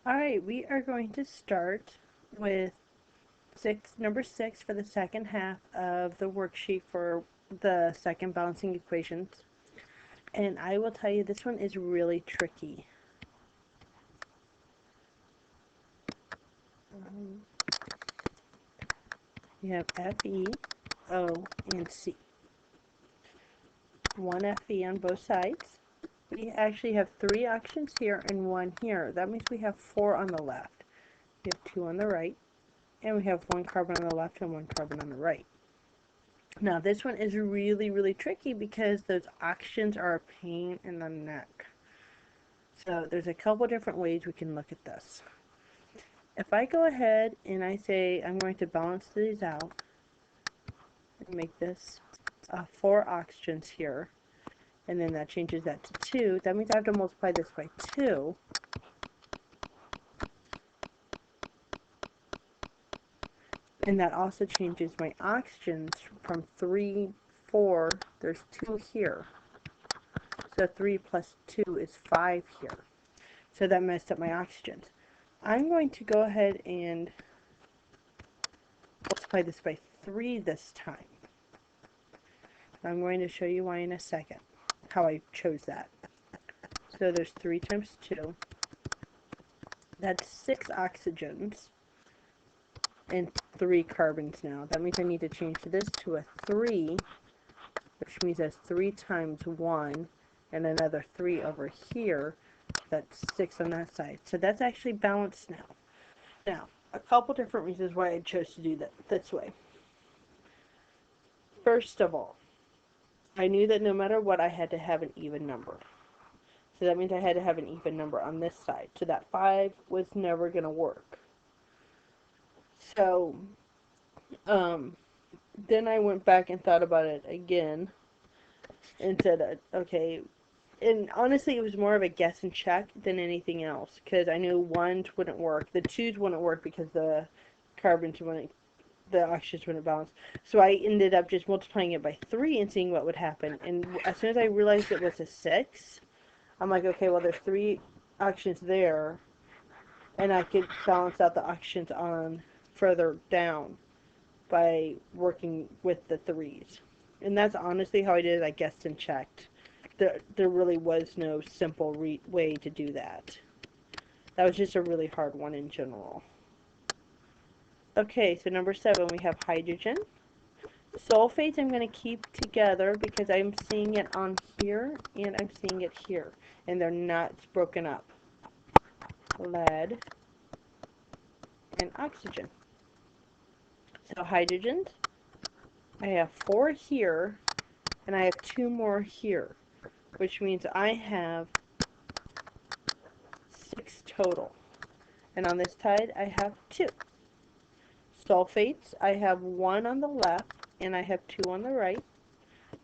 Alright, we are going to start with number 6 for the second half of the worksheet for the second balancing equations. And I will tell you, this one is really tricky. You have F, E, O, and C. One FE on both sides. We actually have 3 oxygens here and 1 here. That means we have 4 on the left. We have 2 on the right. And we have 1 carbon on the left and 1 carbon on the right. Now this one is really, really tricky because those oxygens are a pain in the neck. So there's a couple different ways we can look at this. If I go ahead and I say I'm going to balance these out and make this 4 oxygens here, and then that changes that to 2, that means I have to multiply this by 2. And that also changes my oxygens from 3, 4, there's 2 here. So 3 plus 2 is 5 here. So that messed up my oxygens. I'm going to go ahead and multiply this by 3 this time. I'm going to show you why in a second, how I chose that. So there's 3 times 2. That's 6 oxygens and 3 carbons now. That means I need to change this to a 3, which means that's 3 times 1 and another 3 over here. That's 6 on that side. So that's actually balanced now. Now, a couple different reasons why I chose to do that this way. First of all, I knew that no matter what, I had to have an even number. So that means I had to have an even number on this side. So that 5 was never going to work. So, then I went back and thought about it again and said, okay, and honestly, it was more of a guess and check than anything else, because I knew 1s wouldn't work, the 2s wouldn't work because the carbons wouldn't, the oxygens wouldn't balance. So I ended up just multiplying it by 3 and seeing what would happen. And as soon as I realized it was a 6, I'm like, okay, well, there's 3 oxygens there, and I could balance out the oxygens on further down by working with the 3s. And that's honestly how I did it. I guessed and checked. There really was no simple way to do that. That was just a really hard one in general. Okay, so number 7, we have hydrogen. Sulfates I'm going to keep together because I'm seeing it on here and I'm seeing it here. And they're not broken up. Lead and oxygen. So hydrogens, I have 4 here and I have 2 more here, which means I have 6 total. And on this side, I have 2. Sulfates, I have 1 on the left, and I have 2 on the right.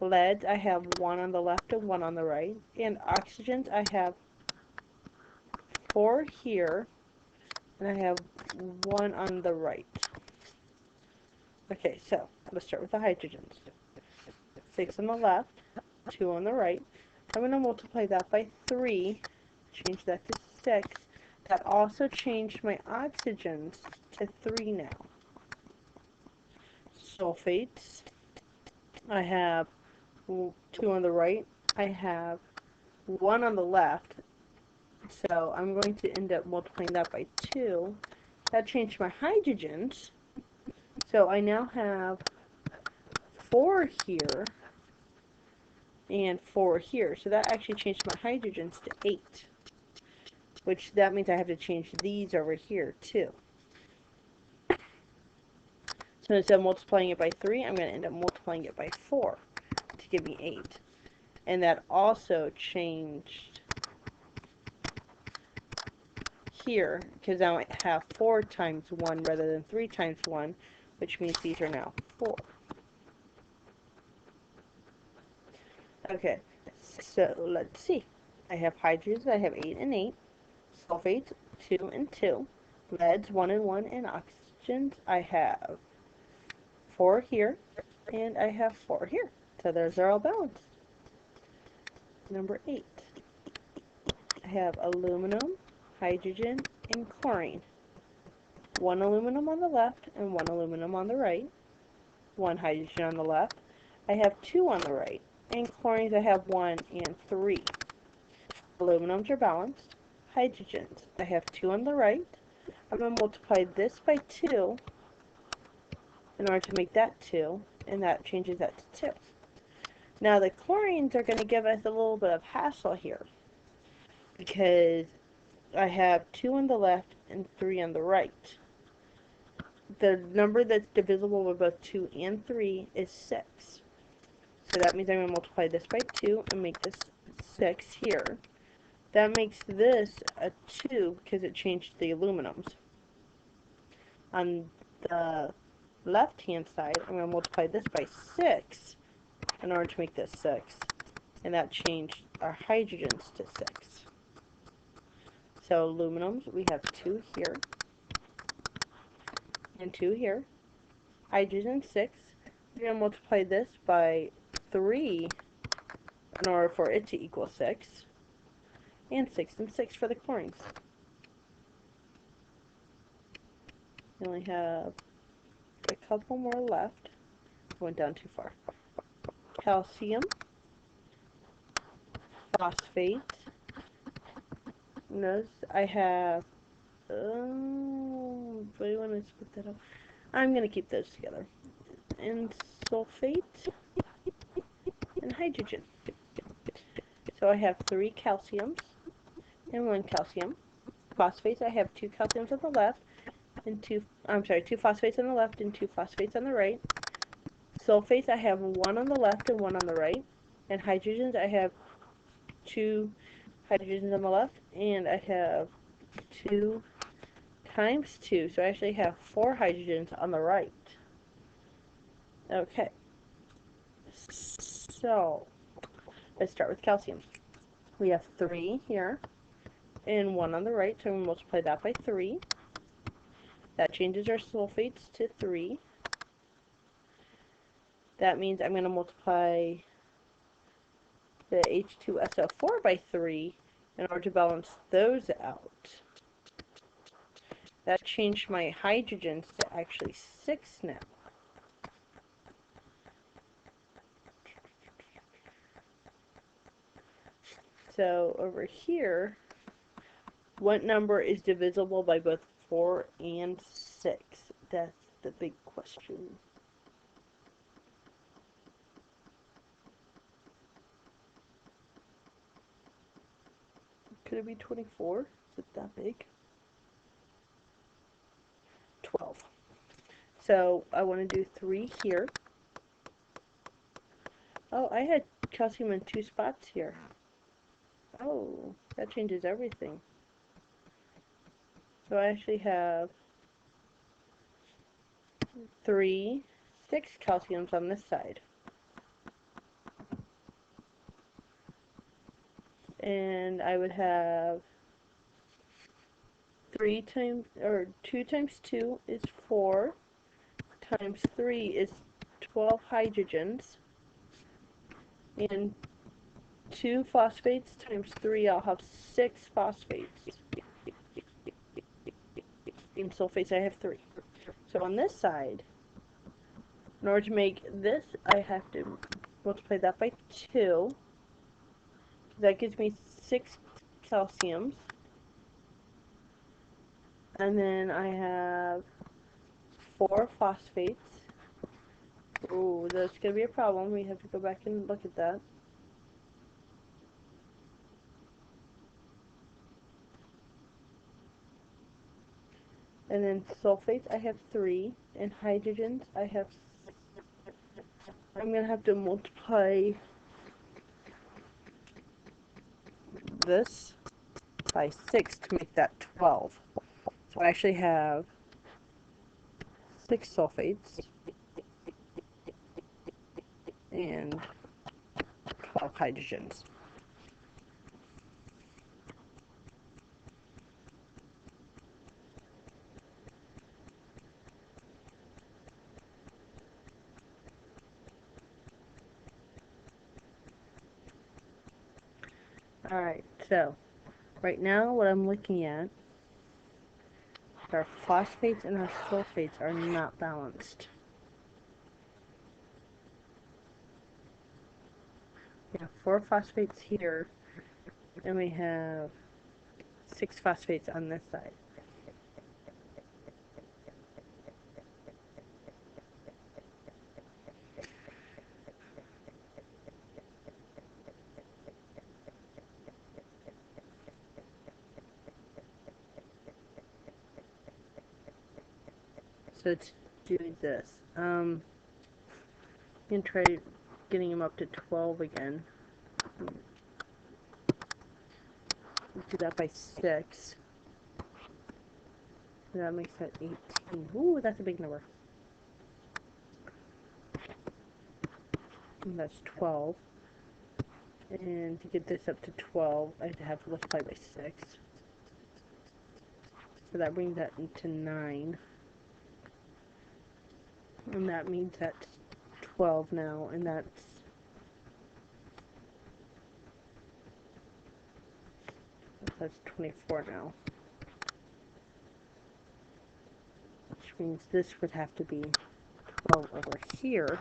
Leads, I have 1 on the left and 1 on the right. And oxygens, I have 4 here, and I have 1 on the right. Okay, so let's start with the hydrogens. 6 on the left, 2 on the right. I'm going to multiply that by 3, change that to 6. That also changed my oxygens to 3 now. Sulfates, I have 2 on the right, I have 1 on the left, so I'm going to end up multiplying that by 2. That changed my hydrogens, so I now have 4 here and 4 here, so that actually changed my hydrogens to 8, which that means I have to change these over here too. So instead of multiplying it by 3, I'm going to end up multiplying it by 4 to give me 8. And that also changed here, because now I have 4 times 1 rather than 3 times 1, which means these are now 4. Okay, so let's see. I have hydrogens, I have 8 and 8. Sulfates, 2 and 2. Leads, 1 and 1. And oxygens, I have 4 here, and I have 4 here. So those are all balanced. Number 8. I have aluminum, hydrogen, and chlorine. One aluminum on the left and one aluminum on the right. One hydrogen on the left. I have two on the right. And chlorines, I have 1 and 3. Aluminums are balanced. Hydrogens, I have 2 on the right. I'm going to multiply this by 2 in order to make that 2, and that changes that to 2. Now the chlorines are going to give us a little bit of hassle here, because I have 2 on the left and 3 on the right. The number that's divisible by both 2 and 3 is 6. So that means I'm going to multiply this by 2 and make this 6 here. That makes this a 2 because it changed the aluminums. On the left-hand side, I'm going to multiply this by 6 in order to make this 6. And that changed our hydrogens to 6. So aluminums, we have 2 here and 2 here. Hydrogen 6. We're going to multiply this by 3 in order for it to equal 6. And 6 and 6 for the chlorines. We only have a couple more left. Went down too far. Calcium, phosphate. Notice I have, do I want to split that up? I'm going to keep those together. And sulfate and hydrogen. So I have 3 calciums and 1 calcium. Phosphates, I have 2 calciums on the left and 2 phosphates on the left and 2 phosphates on the right. Sulfates, I have 1 on the left and 1 on the right. And hydrogens, I have 2 hydrogens on the left, and I have 2 times 2, so I actually have 4 hydrogens on the right. Okay, so let's start with calcium. We have 3 here, and 1 on the right, so I'm going to multiply that by 3. That changes our sulfates to 3. That means I'm going to multiply the H2SO4 by 3 in order to balance those out. That changed my hydrogens to actually 6 now. So over here, what number is divisible by both 4 and 6? That's the big question. Could it be 24? Is it that big? 12. So I want to do 3 here. Oh, I had calcium in 2 spots here. Oh, that changes everything. So I actually have 3, 6 calciums on this side. And I would have 2 times 2 is 4, times 3 is 12 hydrogens, and 2 phosphates times 3, I'll have 6 phosphates. In sulfates, I have 3. So on this side, in order to make this, I have to multiply that by 2. That gives me 6 calciums. And then I have 4 phosphates. Ooh, that's going to be a problem. We have to go back and look at that. And then sulfates, I have 3. And hydrogens, I'm going to have to multiply this by 6 to make that 12. So I actually have 6 sulfates and 12 hydrogens. Alright, so Right now, what I'm looking at, our phosphates and our sulfates are not balanced. We have 4 phosphates here, and we have 6 phosphates on this side. So to do this, I'm going to try getting them up to 12 again. Do that by 6. So that makes that 18. Ooh, that's a big number. And that's 12. And to get this up to 12, I have to multiply by 6. So that brings that into 9. And that means that's 12 now, and that's that's 24 now. Which means this would have to be 12 over here,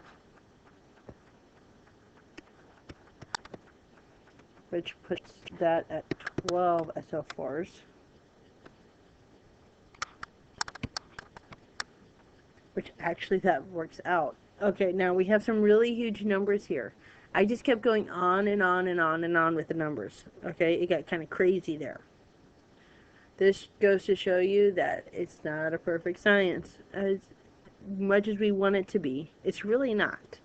which puts that at 12 SO4s. Which actually that works out. Okay, now we have some really huge numbers here. I just kept going on and on and on and on with the numbers. Okay, it got kind of crazy there. This goes to show you that it's not a perfect science. As much as we want it to be, it's really not.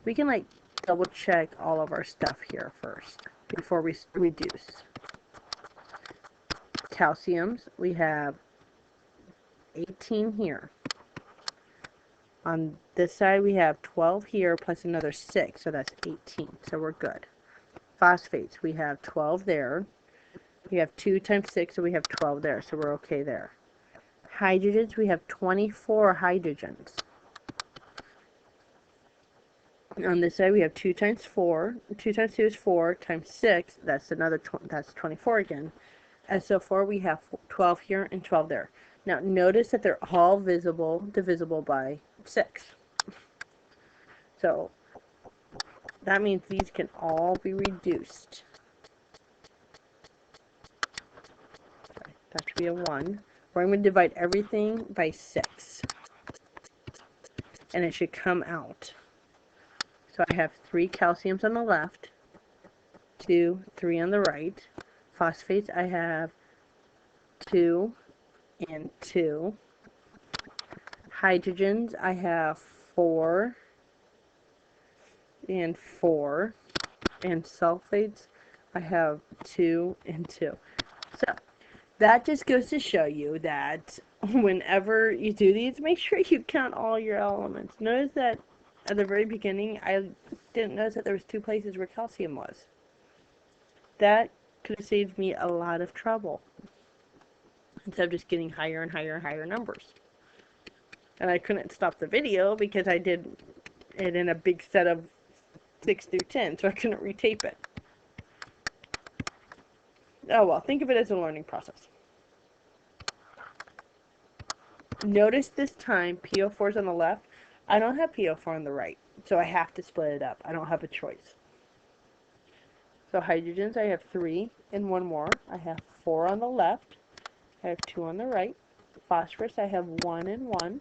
We can like double check all of our stuff here first before we reduce. Calciums, we have 18 here. On this side, we have 12 here plus another 6, so that's 18, so we're good. Phosphates, we have 12 there. We have 2 times 6, so we have 12 there, so we're okay there. Hydrogens, we have 24 hydrogens. On this side, we have 2 times 4. 2 times 2 is 4, times 6, that's another, that's 24 again. SO4, we have 12 here and 12 there. Now, notice that they're all divisible by 6. So, that means these can all be reduced. Okay, that should be a 1. We're going to divide everything by 6. And it should come out. So I have 3 calciums on the left, 2, 3 on the right. Phosphates, I have 2 and 2. Hydrogens, I have 4 and 4. And sulfates, I have 2 and 2. So, that just goes to show you that whenever you do these, make sure you count all your elements. Notice that at the very beginning, I didn't notice that there was 2 places where calcium was. That could have saved me a lot of trouble, instead of just getting higher and higher and higher numbers. And I couldn't stop the video because I did it in a big set of 6 through 10, so I couldn't retape it. Oh well, think of it as a learning process. Notice this time, PO4 is on the left. I don't have PO4 on the right, so I have to split it up. I don't have a choice. So hydrogens, I have 3 and 1 more. I have 4 on the left. I have 2 on the right. Phosphorus, I have 1 and 1.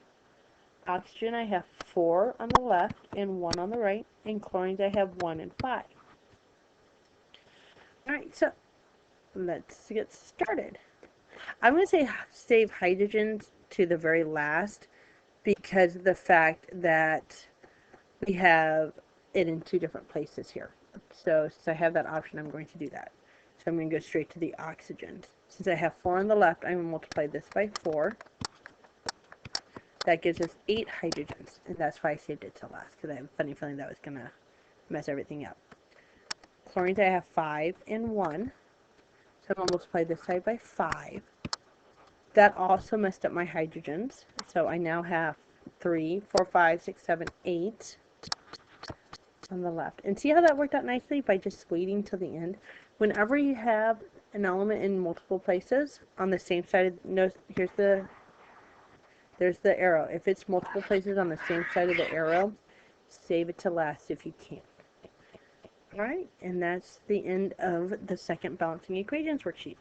Oxygen, I have 4 on the left and 1 on the right. And chlorines, I have 1 and 5. Alright, so let's get started. I'm going to say save hydrogens to the very last because of the fact that we have it in 2 different places here. So since I have that option, I'm going to do that. So I'm going to go straight to the oxygens. Since I have 4 on the left, I'm going to multiply this by 4. That gives us 8 hydrogens, and that's why I saved it to last, because I have a funny feeling that was going to mess everything up. Chlorines, I have 5 and 1. So I'm going to multiply this side by 5. That also messed up my hydrogens. So I now have 3, 4, 5, 6, 7, 8 on the left. And see how that worked out nicely by just waiting till the end? Whenever you have an element in multiple places on the same side of, no, there's the arrow. If it's multiple places on the same side of the arrow, save it to last if you can. Alright, and that's the end of the second balancing equations worksheet.